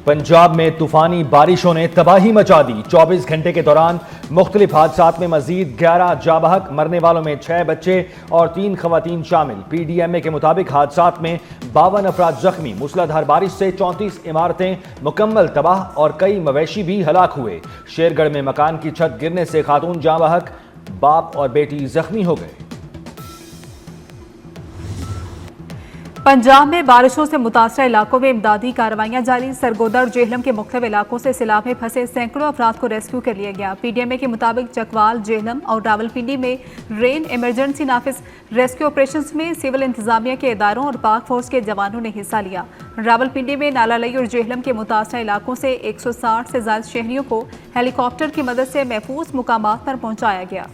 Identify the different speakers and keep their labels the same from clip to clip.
Speaker 1: पंजाब में तूफानी बारिशों ने तबाही मचा दी। 24 घंटे के दौरान मुख्तलिफ हादसात में मजीद 11 जाबहक, मरने वालों में 6 बच्चे और 3 खवातीन शामिल। PDMA के मुताबिक हादसात में 52 अफराद जख्मी। मूसलाधार बारिश से 34 इमारतें मुकम्मल तबाह और कई मवेशी भी हलाक हुए। शेरगढ़ में मकान की छत गिरने से खातून जाबहक, बाप और बेटी जख्मी हो गए।
Speaker 2: पंजाब में बारिशों से मुतासरा इलाकों में इमदादी कार्रवाइयां जारी। सरगोदा और जेहलम के मुख्तलिफ इलाकों से सैलाब में फंसे सैकड़ों अफराद को रेस्क्यू कर लिया गया। PDMA के मुताबिक चकवाल, जेहलम और रावलपिंडी में रेन इमरजेंसी नाफिज रेस्क्यू ऑपरेशन में सिविल इंतजामिया के इदारों और पाक फौज के जवानों ने हिस्सा लिया। रावलपिंडी में नालालई और जेहलम के मुतासरा इलाकों से 160 से ज्यादा शहरियों को हेलीकॉप्टर की मदद से महफूज मुकामात पर पहुंचाया गया।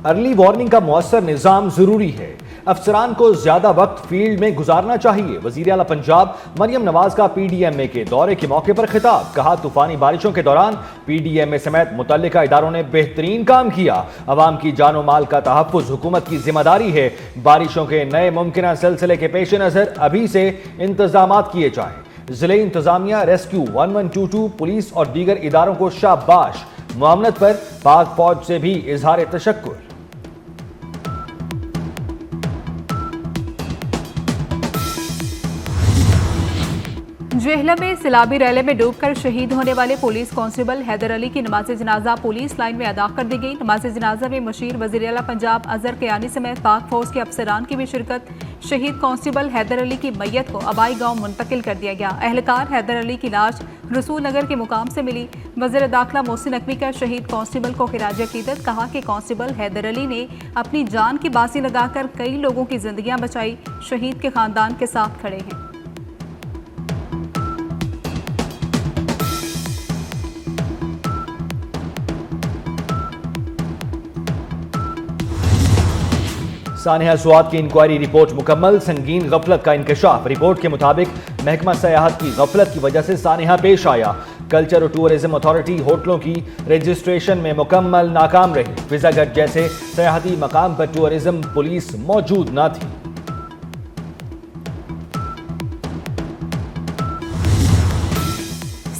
Speaker 1: अर्ली वार्निंग का मुअस्सर निजाम जरूरी है। अफसरान को ज्यादा वक्त फील्ड में गुजारना चाहिए। वजीर आला पंजाब मरियम नवाज का PDMA के दौरे के मौके पर खिताब। कहा, तूफानी बारिशों के दौरान PDMA समेत मुतल्लिका इदारों ने बेहतरीन काम किया। अवाम की जानो माल का तहफ्फुज हुकूमत की जिम्मेदारी है। बारिशों के नए मुमकिन सिलसिले के पेश नजर अभी से इंतजामात किए जाएं। जिले इंतजामिया, रेस्क्यू 1122, पुलिस और दीगर इदारों को शाबाश। मुआवनत पर पाक फौज से भी इजहार तशक्कुर।
Speaker 2: जेहलम में सैलाबी रैले में डूबकर शहीद होने वाले पुलिस कांस्टेबल हैदर अली की नमाज जनाजा पुलिस लाइन में अदा कर दी गई। नमाज जनाजा में मुशीर वज़ीर आला पंजाब अजहर कियानी समेत पाक फौज के अफसरान की भी शिरकत। शहीद कांस्टेबल हैदर अली की मैयत को आबाई गांव मुंतकिल कर दिया गया। अहलकार हैदर अली की लाश रसूल नगर के मुकाम से मिली। वज़ीर दाखिला मोहसिन नकवी का शहीद कांस्टेबल को खिराज अकीदत। कहा कि कांस्टेबल हैदर अली ने अपनी जान की बाजी लगाकर कई लोगों की जिंदगियां बचाई। शहीद के खानदान के साथ खड़े हैं।
Speaker 1: सानिया सुआद की इंक्वायरी रिपोर्ट मुकम्मल। संगीन गफलत का इंकशाफ। रिपोर्ट के मुताबिक महकमा सयाहत की गफलत की वजह से सानिया पेश आया। कल्चर और टूरिज्म अथॉरिटी होटलों की रजिस्ट्रेशन में मुकम्मल नाकाम रही। विजागढ़ जैसे सयाहती मकाम पर टूरिज्म पुलिस मौजूद न थी।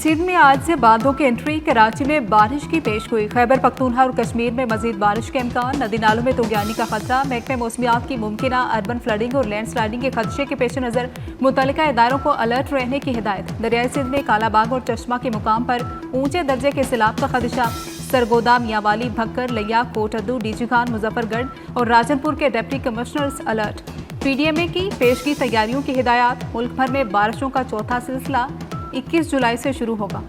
Speaker 2: सिंध में आज से बांधों की एंट्री। कराची में बारिश की पेशगोई। खैबर पख्तूनख्वा और कश्मीर में मजीद बारिश के इम्कान। नदी नालों में तुगयानी का खतरा। महकमे मौसमियात की मुमकिना अर्बन फ्लडिंग और लैंडस्लाइडिंग के खदशे के पेश नज़र मुतल्लिका इदारों को अलर्ट रहने की हिदायत। दरियाई सिंध में कालाबाग और चश्मा के मुकाम पर ऊंचे दर्जे के सैलाब का खदशा। सरगोदा, मियांवाली, भक्कर, लिया, कोटअद्दू, डीजी खान, मुजफ्फरगढ़ और राजनपुर के डिप्टी कमिश्नर्स अलर्ट। PDMA की पेशगी तैयारियों की हिदायत। मुल्क भर में बारिशों का चौथा सिलसिला 21 जुलाई से शुरू होगा।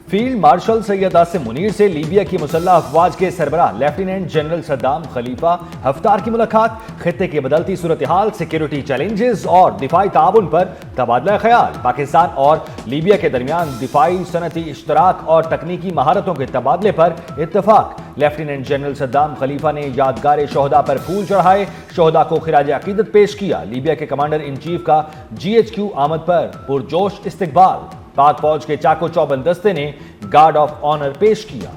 Speaker 1: फील्ड मार्शल सैयद आसिम मुनीर से लीबिया की मुसल्लह अफवाज के सरबराह lieutenant general Saddam Khalifa Haftar की मुलाकात। खित्ते की बदलती सूरत हाल, सिक्योरिटी चैलेंजेस और दिफाई ताउन पर तबादला ख्याल। पाकिस्तान और लीबिया के दरमियान दिफाई सनती इश्तराक और तकनीकी महारतों के तबादले पर इत्तफाक। लेफ्टिनेंट जनरल सद्दाम खलीफा ने यादगार शोहदा पर फूल चढ़ाए। शोहदा को खिराज अकीदत पेश किया। लीबिया के कमांडर इन चीफ का GHQ आमद पर पुरजोश इस्तकबाल। पाक फौज के चाको चौबंद दस्ते ने गार्ड ऑफ ऑनर पेश किया।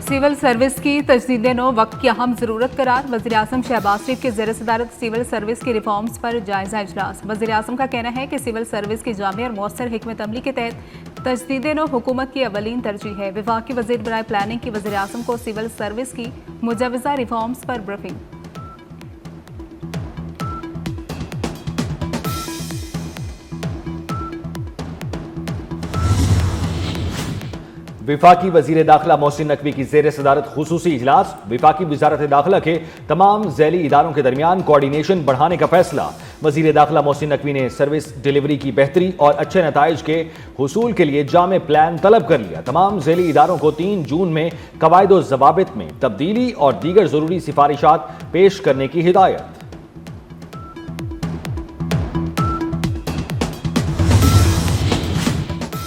Speaker 2: सिविल सर्विस की तजदीद नौ वक्त की अहम जरूरत करार। वज़ीर आज़म शहबाज शरीफ के ज़ेर सदारत सिविल सर्विस की रिफॉर्म्स पर जायजा इजलास। वज़ीर आज़म का कहना है कि सिविल सर्विस की जामिया और मौसर हिकमत अमली के तहत तजदीद नौ हुकूमत की अवलीन तरजीह है। वफाकी वज़ीर बराए प्लानिंग की वज़ीर आज़म को सिविल सर्विस की मुजवज़ा रिफॉर्म्स पर ब्रीफिंग।
Speaker 1: विफाकी वजीर दाखिला मोहसिन नकवी की जेर सदारत खुसूसी इजलास। विफाकी वजारत दाखिला के तमाम झैली इदारों के दरमियान कोऑर्डिनेशन बढ़ाने का फैसला। वजीर दाखिला मोहसिन नकवी ने सर्विस डिलीवरी की बेहतरी और अच्छे नताइज के हुसूल के लिए जामे प्लान तलब कर लिया। तमाम झैली इदारों को 3 जून में कवायद व ज़वाबित में तब्दीली और दीगर जरूरी सिफारिशात पेश करने की हिदायत।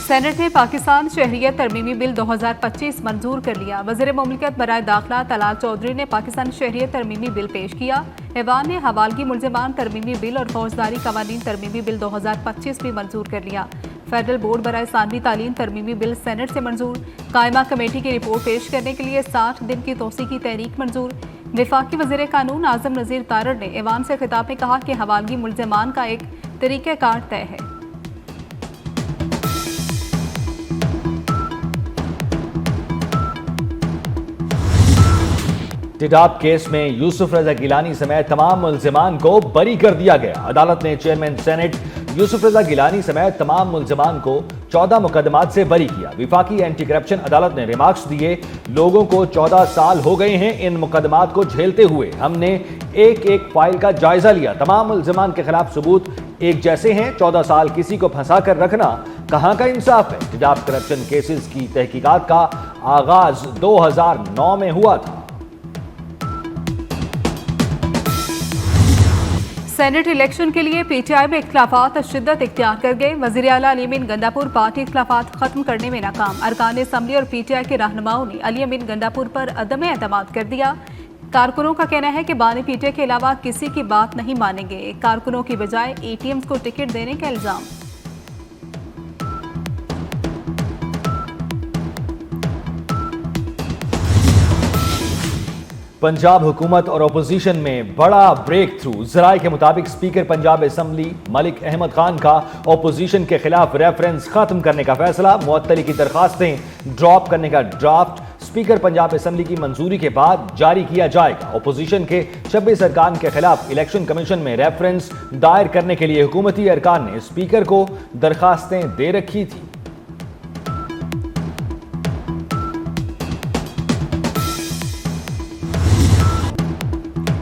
Speaker 2: सेनेट ने पाकिस्तान शहरियत तरमीमी बिल 2025 मंजूर कर लिया। वज़ीर मुमलिकत बराए दाखिला तलाल चौधरी ने पाकिस्तान शहरियत तरमीमी बिल पेश किया। ऐवान ने हवालगी मुल्ज़िमान तरमीमी बिल और फौजदारी कवानीन तरमीमी बिल 2025 भी मंजूर कर लिया। फेडरल बोर्ड बराए सानवी तालीम तरमीमी बिल सेनेट से मंजूर। कायमा कमेटी की रिपोर्ट पेश करने के लिए 60 दिन की तोसी की तहरीक मंजूर। वफाकी वज़ीर कानून आज़म नज़ीर तारड़ ने ऐवान से खिताब में कहा कि हवालगी मुल्ज़िमान का एक तरीक़ाकार तय है।
Speaker 1: टिडाप केस में यूसुफ रजा गिलानी समेत तमाम मुल्जिमान को बरी कर दिया गया। अदालत ने चेयरमैन सेनेट यूसुफ रजा गिलानी समेत तमाम मुल्जिमान को 14 मुकदमात से बरी किया। विफाकी एंटी करप्शन अदालत ने रिमार्क्स दिए, लोगों को 14 साल हो गए हैं इन मुकदमात को झेलते हुए। हमने एक एक फाइल का जायजा लिया। तमाम मुल्जिमान के खिलाफ सबूत एक जैसे हैं। 14 साल किसी को फंसा कर रखना कहां का इंसाफ है। टिडाप करप्शन केसेस की तहकीकात का आगाज 2009 में हुआ था।
Speaker 2: सेनेट इलेक्शन के लिए पीटीआई में इख्तिलाफात शिद्दत इख्तियार कर गए। वज़ीर आला अली अमीन गंडापुर पार्टी इख्तिलाफात खत्म करने में नाकाम। अरकान असम्बली और पीटीआई के रहनुमाओं ने अली अमीन गंडापुर पर अदम एतमाद कर दिया। कारकुनों का कहना है कि बानी पीटीआई के अलावा किसी की बात नहीं मानेंगे। कारकुनों की बजाय एटीएम्स को टिकट देने का इल्जाम।
Speaker 1: पंजाब हुकूमत और अपोजिशन में बड़ा ब्रेक थ्रू। जराये के मुताबिक स्पीकर पंजाब असम्बली मलिक अहमद खान का अपोजिशन के खिलाफ रेफरेंस खत्म करने का फैसला। मुअत्तली की दरखास्तें ड्रॉप करने का ड्राफ्ट स्पीकर पंजाब असम्बली की मंजूरी के बाद जारी किया जाएगा। अपोजिशन के 26 अरकान के खिलाफ इलेक्शन कमीशन में रेफरेंस दायर करने के लिए हुकूमती अरकान ने स्पीकर को दरखास्तें दे रखी थी।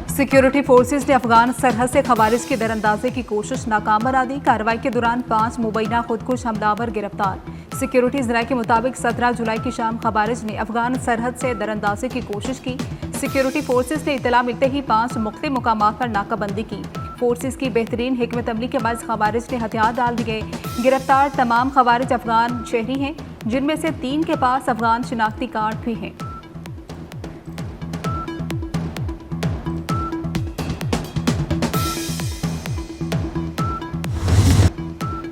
Speaker 2: सिक्योरिटी फोर्सेस ने अफगान सरहद से खवारिज की दरअंदाजी की कोशिश नाकाम बना दी। कार्रवाई के दौरान 5 मुबैना खुदकुश हमलावर गिरफ्तार। सिक्योरिटी जराये के मुताबिक 17 जुलाई की शाम खवारिज ने अफगान सरहद से दरअंदाजी की कोशिश की। सिक्योरिटी फोर्सेस ने इतला मिलते ही 5 मुख्तलिफ मुकामात पर नाकाबंदी की। फोर्सेस की बेहतरीन हिकमत अमली के बाद खवारिज ने हथियार डाल दिए। गिरफ्तार तमाम खवारिज अफगान शहरी हैं, जिनमें से 3 के पास अफगान शिनाख्ती कार्ड भी हैं।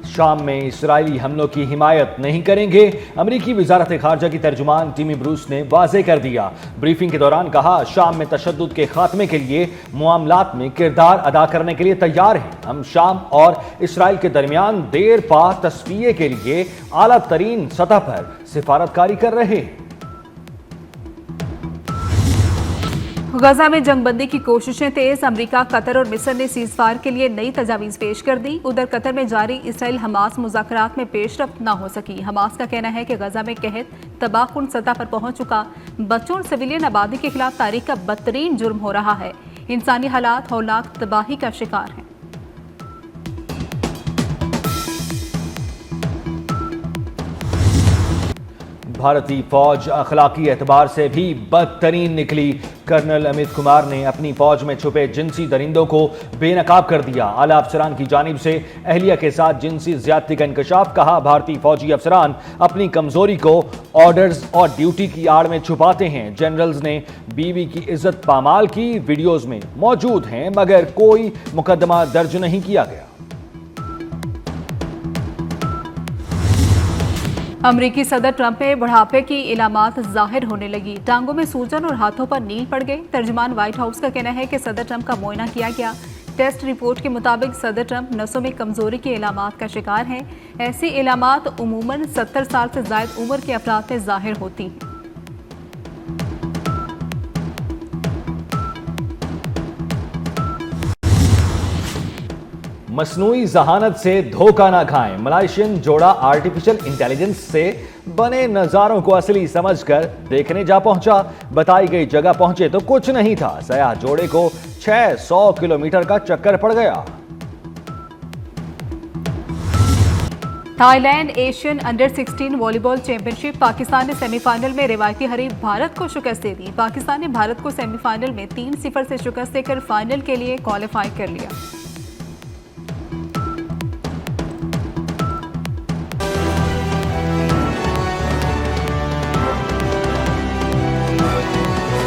Speaker 1: शाम में इसराइली हमलों की हिमायत नहीं करेंगे। अमरीकी वजारत खारजा की तर्जुमान टिमी ब्रूस ने वाज़े कर दिया। ब्रीफिंग के दौरान कहा, शाम में तशद्दुद के खात्मे के लिए मामलात में किरदार अदा करने के लिए तैयार हैं। हम शाम और इसराइल के दरमियान देर पा तस्फिये के लिए आला तरीन सतह पर सिफारतकारी कर रहे हैं।
Speaker 2: गजा में जंगबंदी की कोशिशें तेज। अमेरिका, कतर और मिस्र ने सीजफायर के लिए नई तजावीज़ पेश कर दी। उधर कतर में जारी इसराइल हमास मुज़ाकरात में पेशरफ्त न हो सकी। हमास का कहना है कि गजा में कहत तबाहकुन सतह पर पहुंच चुका। बच्चों और सिविलियन आबादी के खिलाफ तारीख का बदतरीन जुर्म हो रहा है। इंसानी हालात हौलनाक तबाही का शिकार हैं।
Speaker 1: भारतीय फौज अखलाकी एतबार से भी बदतरीन निकली। कर्नल अमित कुमार ने अपनी फौज में छुपे जिनसी दरिंदों को बेनकाब कर दिया। आला अफसरान की जानिब से अहलिया के साथ जिनसी ज्यादती का इंकशाफ। कहा, भारतीय फौजी अफसरान अपनी कमजोरी को ऑर्डर्स और ड्यूटी की आड़ में छुपाते हैं। जनरल्स ने बीवी की इज्जत पामाल की। वीडियोज में मौजूद हैं, मगर कोई मुकदमा दर्ज नहीं किया गया।
Speaker 2: अमरीकी सदर ट्रंप में बुढ़ापे की इलामात जाहिर होने लगी। टांगों में सूजन और हाथों पर नील पड़ गए। तर्जुमान व्हाइट हाउस का कहना है कि सदर ट्रंप का मुआयना किया गया। टेस्ट रिपोर्ट के मुताबिक सदर ट्रंप नसों में कमजोरी की इलामात का शिकार हैं। ऐसी इलामात उमूमन 70 साल से ज़ायद उम्र के अफराद में जाहिर होती हैं।
Speaker 1: मसनूई जहानत से धोखा ना खाएं। मलाइशियन जोड़ा आर्टिफिशियल इंटेलिजेंस से बने नजारों को असली समझकर देखने जा पहुंचा। बताई गई जगह पहुंचे तो कुछ नहीं था। सयाह जोड़े को 600 किलोमीटर का चक्कर पड़ गया।
Speaker 2: Thailand Asian under 16 volleyball championship. Pakistan ने सेमीफाइनल में रिवायती हरीफ भारत को शिकस्त दे दी। पाकिस्तान ने भारत को सेमीफाइनल में 3-0 से शिकस्त देकर फाइनल के लिए क्वालिफाई कर लिया।